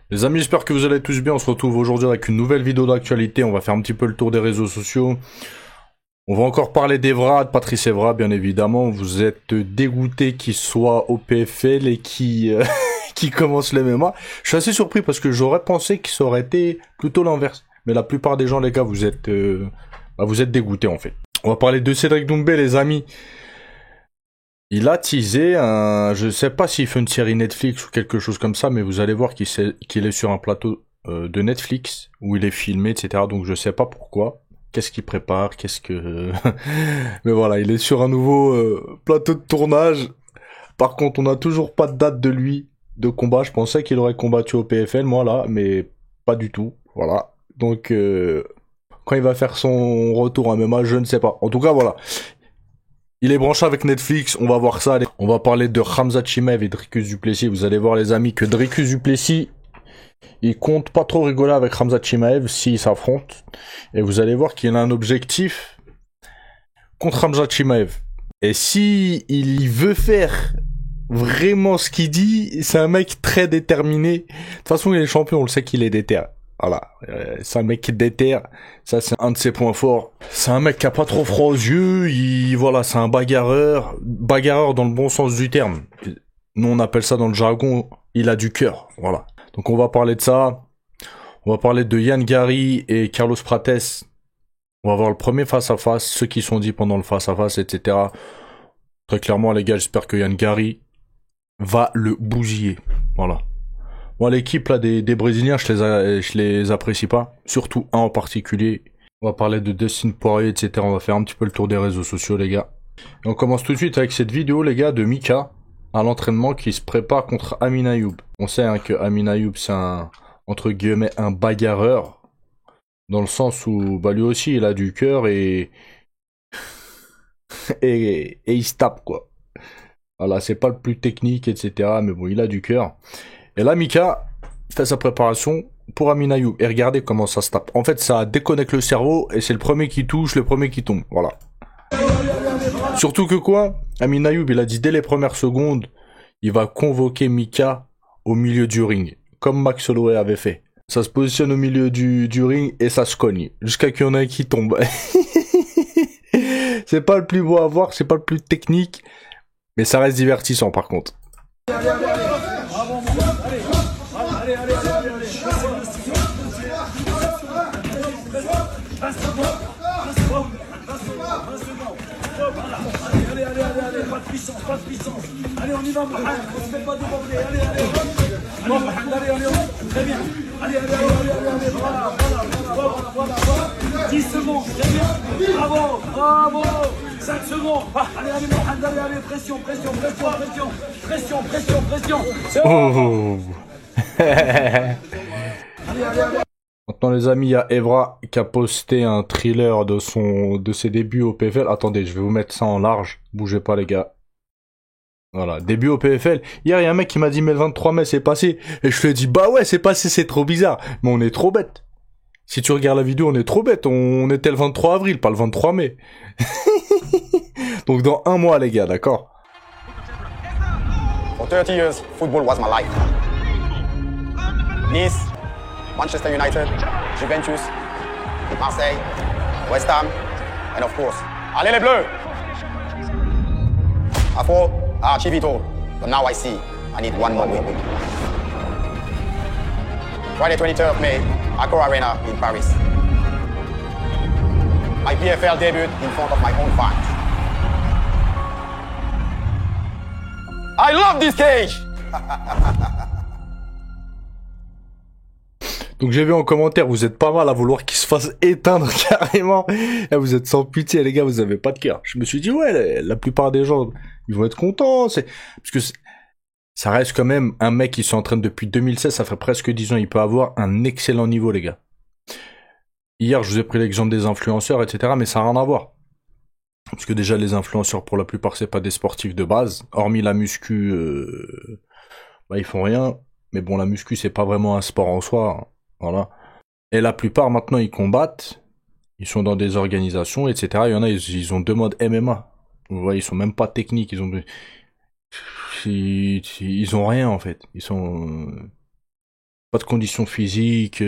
Les amis, j'espère que vous allez tous bien. On se retrouve aujourd'hui avec une nouvelle vidéo d'actualité. On va faire un petit peu le tour des réseaux sociaux. On va encore parler d'Evra, de Patrice Evra, bien évidemment. Vous êtes dégoûté qu'il soit au PFL et qui commence les MMA. Je suis assez surpris parce que j'aurais pensé que ça aurait été plutôt l'inverse. Mais la plupart des gens, les gars, vous êtes dégoûtés en fait. On va parler de Cédric Doumbé, les amis. Il a teasé je sais pas s'il fait une série Netflix ou quelque chose comme ça, mais vous allez voir qu'il est sur un plateau de Netflix où il est filmé, etc. Donc je sais pas pourquoi. Qu'est-ce qu'il prépare, mais voilà, il est sur un nouveau plateau de tournage. Par contre, on n'a toujours pas de date de lui de combat. Je pensais qu'il aurait combattu au PFL, moi là, mais pas du tout. Voilà. Donc quand il va faire son retour en MMA, je ne sais pas. En tout cas, voilà. Il est branché avec Netflix, on va voir ça. On va parler de Khamzat Chimaev et Dricus du Plessis. Vous allez voir les amis que Dricus du Plessis, il compte pas trop rigoler avec Khamzat Chimaev s'ils s'affrontent. Et vous allez voir qu'il a un objectif contre Khamzat Chimaev. Et si il veut faire vraiment ce qu'il dit, c'est un mec très déterminé. De toute façon, il est champion, on le sait qu'il est déter. Voilà, c'est un mec qui déterre, ça c'est un de ses points forts. C'est un mec qui a pas trop froid aux yeux, voilà, c'est un bagarreur dans le bon sens du terme. Nous on appelle ça dans le jargon, il a du cœur, voilà. Donc on va parler de ça, on va parler de Yann Gary et Carlos Prates. On va voir le premier face-à-face, ceux qui sont dit pendant le face-à-face, etc. Très clairement les gars, j'espère que Yann Gary va le bousiller, voilà. Moi, l'équipe là des Brésiliens, je les apprécie pas. Surtout un en particulier. On va parler de Dustin Poirier, etc. On va faire un petit peu le tour des réseaux sociaux, les gars. Et on commence tout de suite avec cette vidéo, les gars, de Mika à l'entraînement qui se prépare contre Amin Ayoub. On sait hein, que Amin Ayoub, c'est entre guillemets, un bagarreur. Dans le sens où, lui aussi, il a du cœur et il se tape, quoi. Voilà, c'est pas le plus technique, etc. Mais bon, il a du cœur. Et là, Mika fait sa préparation pour Amin Ayoub. Et regardez comment ça se tape. En fait, ça déconnecte le cerveau et c'est le premier qui touche, le premier qui tombe. Voilà. Surtout que quoi, Amin Ayoub, il a dit dès les premières secondes, il va convoquer Mika au milieu du ring. Comme Max Holloway avait fait. Ça se positionne au milieu du ring et ça se cogne. Jusqu'à qu'il y en ait un qui tombe. C'est pas le plus beau à voir, c'est pas le plus technique. Mais ça reste divertissant par contre. Pas de puissance. Allez, on y va, Mohamed. On se fait pas déborder. Allez. Mohamed, allez. Très bien. Allez. Voilà. 10 secondes. Très bien. Bravo. 5 secondes. Allez, Mohamed, allez. Pression. C'est bon. Allez. Maintenant les amis, il y a Evra qui a posté un thriller de ses débuts au PFL. Attendez, je vais vous mettre ça en large. Bougez pas les gars. Voilà, début au PFL. Hier, il y a un mec qui m'a dit mais le 23 mai c'est passé. Et je lui ai dit bah ouais c'est passé, c'est trop bizarre. Mais on est trop bête. Si tu regardes la vidéo, on est trop bête. On était le 23 avril, pas le 23 mai. Donc dans un mois les gars, d'accord? For 30 years, football was my life. Nice, Manchester United, Juventus, Marseille, West Ham, and of course, allez les Bleus! I thought I achieved it all, but now I see I need one more win. Friday 23rd of May, Accor Arena in Paris. My PFL debut in front of my own fans. I love this cage! Donc j'ai vu en commentaire, vous êtes pas mal à vouloir qu'il se fasse éteindre carrément. Et vous êtes sans pitié les gars, vous avez pas de cœur. Je me suis dit ouais, la plupart des gens, ils vont être contents. Parce que ça reste quand même un mec qui s'entraîne depuis 2016, ça fait presque 10 ans. Il peut avoir un excellent niveau les gars. Hier je vous ai pris l'exemple des influenceurs, etc. Mais ça n'a rien à voir. Parce que déjà les influenceurs pour la plupart c'est pas des sportifs de base. Hormis la muscu, ils font rien. Mais bon la muscu c'est pas vraiment un sport en soi. Hein. Voilà. Et la plupart, maintenant, ils combattent. Ils sont dans des organisations, etc. Il y en a, ils ont 2 modes MMA. Vous voyez, ils sont même pas techniques. Ils ont rien, en fait. Pas de conditions physiques,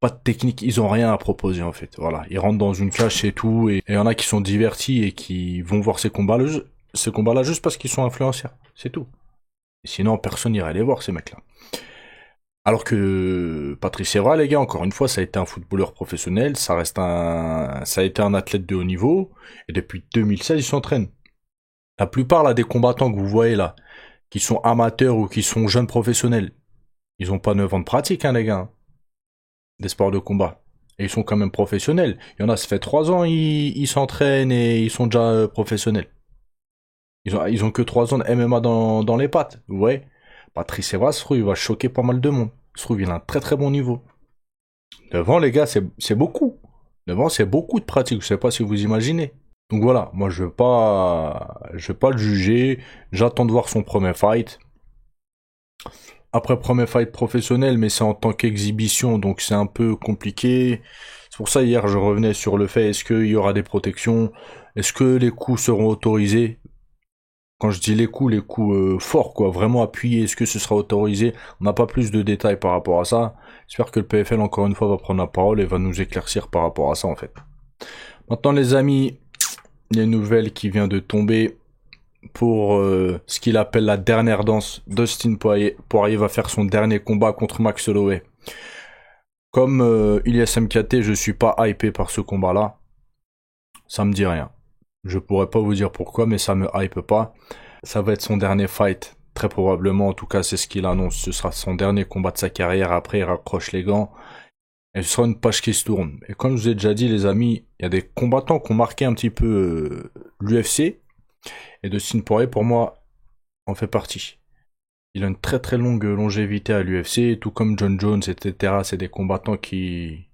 pas de technique, ils ont rien à proposer en fait. Voilà, ils rentrent dans une cage et tout, et il y en a qui sont divertis et qui vont voir ces combats-là juste parce qu'ils sont influenceurs, c'est tout. Et sinon, personne n'irait les voir ces mecs-là. Alors que Patrice Evra, les gars, encore une fois, ça a été un footballeur professionnel, ça a été un athlète de haut niveau, et depuis 2016, il s'entraîne. La plupart là des combattants que vous voyez là, qui sont amateurs ou qui sont jeunes professionnels, ils ont pas 9 ans de pratique, hein, les gars, des sports de combat. Et ils sont quand même professionnels. Il y en a, ça fait 3 ans, ils s'entraînent et ils sont déjà professionnels. Ils ont que 3 ans de MMA dans les pattes. Ouais. Patrice Evra, se trouve, il va choquer pas mal de monde. Se trouve, il a un très très bon niveau. 9 ans, les gars, c'est beaucoup. 9 ans, c'est beaucoup de pratique. Je sais pas si vous imaginez. Donc voilà, moi je vais pas le juger. J'attends de voir son premier fight. Après, premier fight professionnel, mais c'est en tant qu'exhibition, donc c'est un peu compliqué. C'est pour ça, hier, je revenais sur le fait, est-ce qu'il y aura des protections? Est-ce que les coups seront autorisés? Quand je dis les coups forts, quoi, vraiment appuyés, est-ce que ce sera autorisé? On n'a pas plus de détails par rapport à ça. J'espère que le PFL, encore une fois, va prendre la parole et va nous éclaircir par rapport à ça, en fait. Maintenant, les amis, il y a une nouvelle qui vient de tomber. Pour ce qu'il appelle la dernière danse, Dustin Poirier va faire son dernier combat contre Max Holloway. Comme Ilyes MKT, je suis pas hypé par ce combat-là. Ça me dit rien. Je pourrais pas vous dire pourquoi, mais ça me hype pas. Ça va être son dernier fight, très probablement. En tout cas, c'est ce qu'il annonce. Ce sera son dernier combat de sa carrière. Après, il raccroche les gants. Et ce sera une page qui se tourne. Et comme je vous ai déjà dit, les amis, il y a des combattants qui ont marqué un petit peu l'UFC. Et Dustin Poirier, pour moi, en fait partie. Il a une très très longue longévité à l'UFC, tout comme John Jones, etc. C'est des combattants qui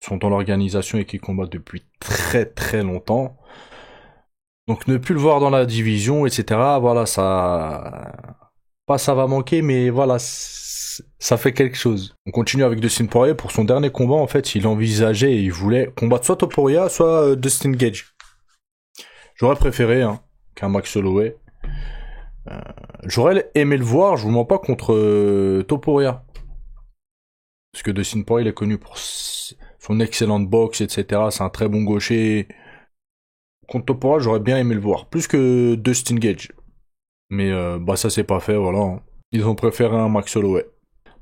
sont dans l'organisation et qui combattent depuis très très longtemps. Donc ne plus le voir dans la division, etc. Voilà, ça... Pas ça va manquer, mais voilà, ça fait quelque chose. On continue avec Dustin Poirier. Pour son dernier combat, en fait, il envisageait et il voulait combattre soit Topuria, soit Dustin Gage. J'aurais préféré, hein, qu'un Max Holloway. J'aurais aimé le voir, je vous mens pas, contre Topuria. Parce que Dustin Poirier, il est connu pour son excellente boxe, etc. C'est un très bon gaucher. Contre Topuria, j'aurais bien aimé le voir. Plus que Dustin Gage. Mais bah ça c'est pas fait, voilà. Ils ont préféré un Max Holloway.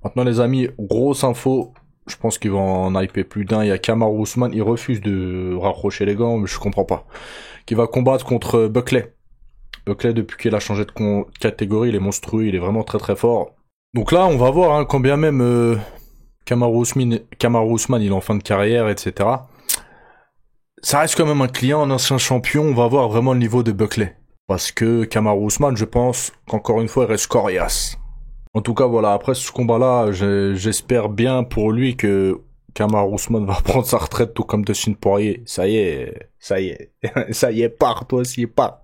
Maintenant les amis, grosse info. Je pense qu'ils vont en hyper plus d'un. Il y a Kamaru Usman, il refuse de raccrocher les gants, mais je comprends pas. Qui va combattre contre Buckley. Buckley, depuis qu'il a changé de catégorie, il est monstrueux, il est vraiment très très fort. Donc là, on va voir, hein, quand bien même Kamaru Usman, il est en fin de carrière, etc. Ça reste quand même un client, un ancien champion, on va voir vraiment le niveau de Buckley. Parce que Kamaru Usman, je pense qu'encore une fois, il reste coriace. En tout cas, voilà, après ce combat-là, j'espère bien pour lui que Kamaru Usman va prendre sa retraite tout comme Dustin Poirier. Ça y est, ça y est, pars, toi aussi, pars.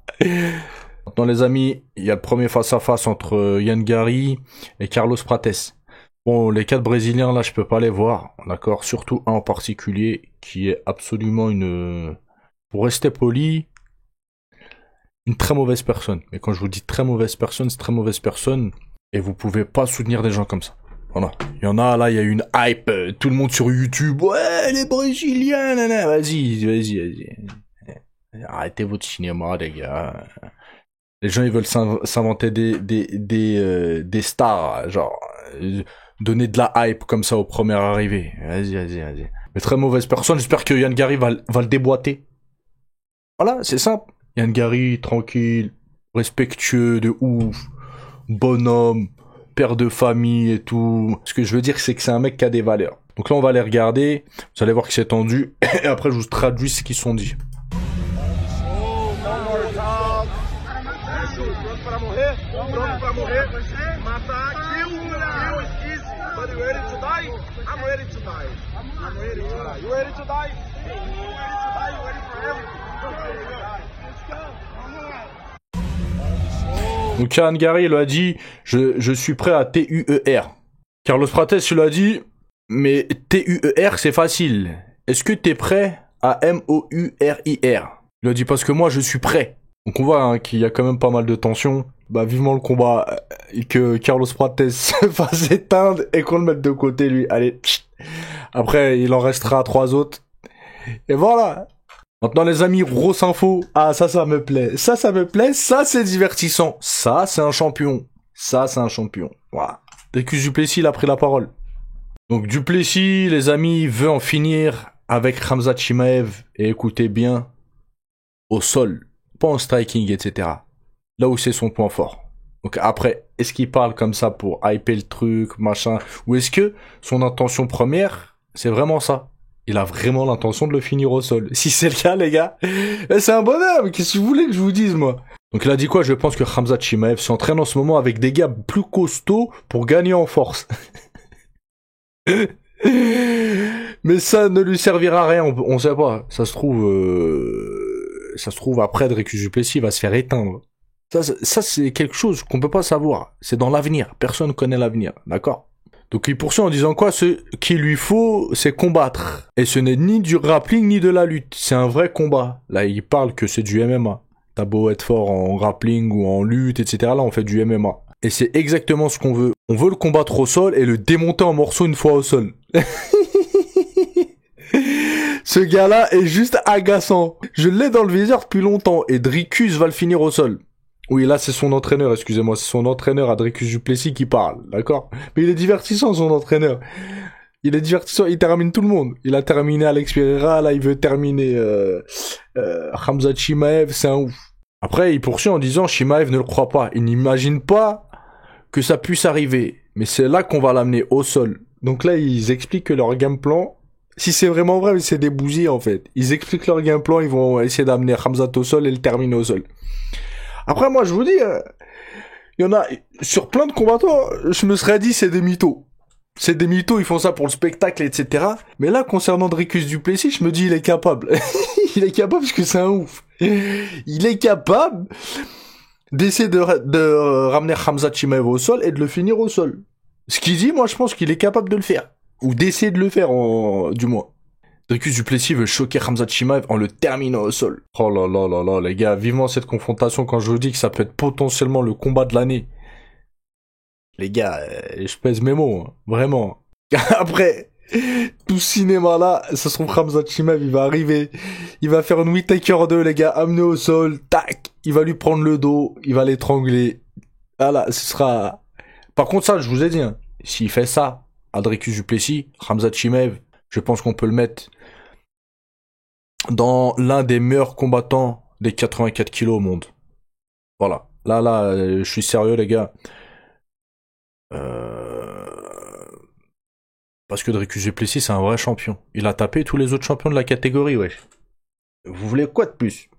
Maintenant les amis, il y a le premier face-à-face entre Ian Gary et Carlos Prates. Bon, les 4 Brésiliens, là, je peux pas les voir, d'accord? Surtout un en particulier, qui est absolument pour rester poli, une très mauvaise personne. Mais quand je vous dis très mauvaise personne, c'est très mauvaise personne, et vous pouvez pas soutenir des gens comme ça. Voilà. Il y en a, là, il y a une hype, tout le monde sur YouTube, ouais, les Brésiliens, nanana, vas-y. Arrêtez votre cinéma, les gars. Les gens, ils veulent s'inventer des stars, genre, donner de la hype comme ça aux premières arrivées. Vas-y. Mais très mauvaise personne, j'espère que Ian Gary va le déboîter. Voilà, c'est simple. Ian Gary, tranquille, respectueux de ouf, bonhomme, père de famille et tout. Ce que je veux dire, c'est que c'est un mec qui a des valeurs. Donc là, on va les regarder, vous allez voir que c'est tendu, et après, je vous traduis ce qu'ils sont dit. Donc Ian Gary il a dit je suis prêt à TUER. Carlos Prates il a dit mais TUER c'est facile. Est-ce que t'es prêt à MOURIR? Il a dit parce que moi je suis prêt. Donc on voit hein, qu'il y a quand même pas mal de tension. Bah, vivement le combat, que Carlos Prates se fasse éteindre et qu'on le mette de côté, lui. Allez, tchit. Après, il en restera 3 autres. Et voilà. Maintenant, les amis, grosse info. Ah, ça me plaît. Ça me plaît. Ça, c'est divertissant. Ça, c'est un champion. Ça, c'est un champion. Voilà. Dricus du Plessis, il a pris la parole. Donc, du Plessis, les amis, veut en finir avec Khamzat Chimaev. Et écoutez bien, au sol, pas en striking, etc. Là où c'est son point fort. Donc après, est-ce qu'il parle comme ça pour hyper le truc, machin, ou est-ce que son intention première, c'est vraiment ça? Il a vraiment l'intention de le finir au sol. Si c'est le cas, les gars, c'est un bonhomme. Qu'est-ce que vous voulez que je vous dise, moi? Donc il a dit quoi? Je pense que Khamzat Chimaev s'entraîne en ce moment avec des gars plus costauds pour gagner en force. Mais ça ne lui servira à rien, on sait pas. Ça se trouve après Dricus du Plessis va se faire éteindre. Ça c'est quelque chose qu'on peut pas savoir. C'est dans l'avenir. Personne connaît l'avenir, d'accord? Donc il poursuit en disant quoi? Ce qu'il lui faut, c'est combattre. Et ce n'est ni du grappling ni de la lutte. C'est un vrai combat. Là, il parle que c'est du MMA. T'as beau être fort en grappling ou en lutte, etc. Là, on fait du MMA. Et c'est exactement ce qu'on veut. On veut le combattre au sol et le démonter en morceaux une fois au sol. Ce gars-là est juste agaçant. Je l'ai dans le viseur depuis longtemps et Dricus va le finir au sol. Oui, là, c'est son entraîneur, excusez-moi. C'est son entraîneur à Dricus du Plessis qui parle, d'accord? Mais il est divertissant, son entraîneur. Il est divertissant, il termine tout le monde. Il a terminé Alex Pereira, là, il veut terminer Khamzat Chimaev, c'est un ouf. Après, il poursuit en disant, Chimaev ne le croit pas. Il n'imagine pas que ça puisse arriver. Mais c'est là qu'on va l'amener au sol. Donc là, ils expliquent que leur game plan, si c'est vraiment vrai, c'est des bousiers, en fait. Ils expliquent leur game plan, ils vont essayer d'amener Khamzat au sol et le terminer au sol. Après, moi, je vous dis, il y en a, sur plein de combattants, je me serais dit, c'est des mythos. C'est des mythos, ils font ça pour le spectacle, etc. Mais là, concernant Dricus du Plessis, je me dis, il est capable. Il est capable parce que c'est un ouf. Il est capable d'essayer de ramener Khamzat Chimaev au sol et de le finir au sol. Ce qu'il dit, moi, je pense qu'il est capable de le faire. Ou d'essayer de le faire, du moins. Dricus du Plessis veut choquer Khamzat Chimaev en le terminant au sol. Oh là là là là, les gars, vivement cette confrontation quand je vous dis que ça peut être potentiellement le combat de l'année. Les gars, je pèse mes mots, hein, vraiment. Après, tout ce cinéma-là, ça se trouve Khamzat Chimaev, il va arriver, il va faire une Whittaker 2, les gars, amener au sol, tac, il va lui prendre le dos, il va l'étrangler. Voilà, ce sera... Par contre, ça, je vous ai dit, hein, s'il fait ça à Dricus du Plessis, Khamzat Chimaev, je pense qu'on peut le mettre dans l'un des meilleurs combattants des 84 kilos au monde. Voilà. Là, je suis sérieux, les gars. Parce que Dricus du Plessis, c'est un vrai champion. Il a tapé tous les autres champions de la catégorie, wesh. Vous voulez quoi de plus?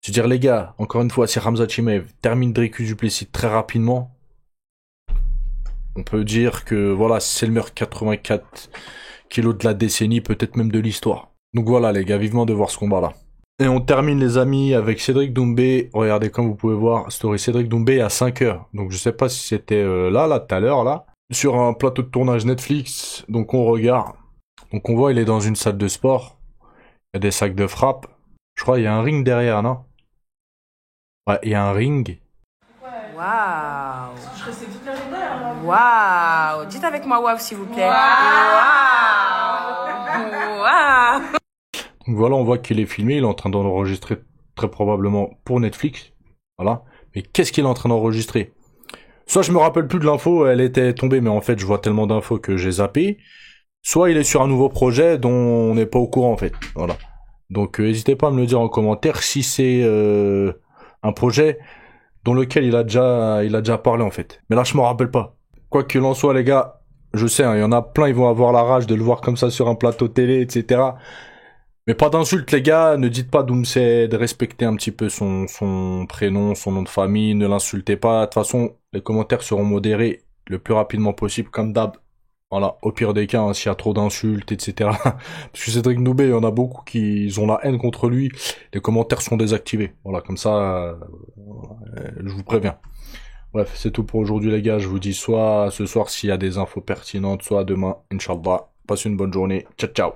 Je veux dire, les gars, encore une fois, si Khamzat Chimaev termine Dricus du Plessis très rapidement, on peut dire que, voilà, c'est le meilleur 84 kilos de la décennie, peut-être même de l'histoire. Donc voilà, les gars, vivement de voir ce combat-là. Et on termine, les amis, avec Cédric Doumbé. Regardez, comme vous pouvez voir, story Cédric Doumbé à 5h. Donc je sais pas si c'était là, tout à l'heure, là. Sur un plateau de tournage Netflix. Donc on regarde. Donc on voit, il est dans une salle de sport. Il y a des sacs de frappe. Je crois qu'il y a un ring derrière, non? Ouais, il y a un ring. Waouh! Waouh! Dites avec moi waouh, s'il vous plaît. Waouh! Waouh! Donc voilà, on voit qu'il est filmé, il est en train d'enregistrer très probablement pour Netflix. Voilà. Mais qu'est-ce qu'il est en train d'enregistrer? Soit je me rappelle plus de l'info, elle était tombée, mais en fait je vois tellement d'infos que j'ai zappé. Soit il est sur un nouveau projet dont on n'est pas au courant en fait. Voilà. Donc n'hésitez pas à me le dire en commentaire si c'est un projet dans lequel il a déjà parlé en fait. Mais là je m'en rappelle pas. Quoi qu'il en soit, les gars, je sais, hein, il y en a plein, ils vont avoir la rage de le voir comme ça sur un plateau télé, etc. Mais pas d'insultes, les gars, ne dites pas Doomsed, respectez un petit peu son prénom, son nom de famille, ne l'insultez pas. De toute façon, les commentaires seront modérés le plus rapidement possible, comme d'hab. Voilà, au pire des cas, hein, s'il y a trop d'insultes, etc. Parce que Cédric Doumbé, il y en a beaucoup qui ont la haine contre lui, les commentaires sont désactivés. Voilà, comme ça, je vous préviens. Bref, c'est tout pour aujourd'hui, les gars. Je vous dis soit ce soir s'il y a des infos pertinentes, soit demain, Inch'Allah. Passez une bonne journée. Ciao, ciao.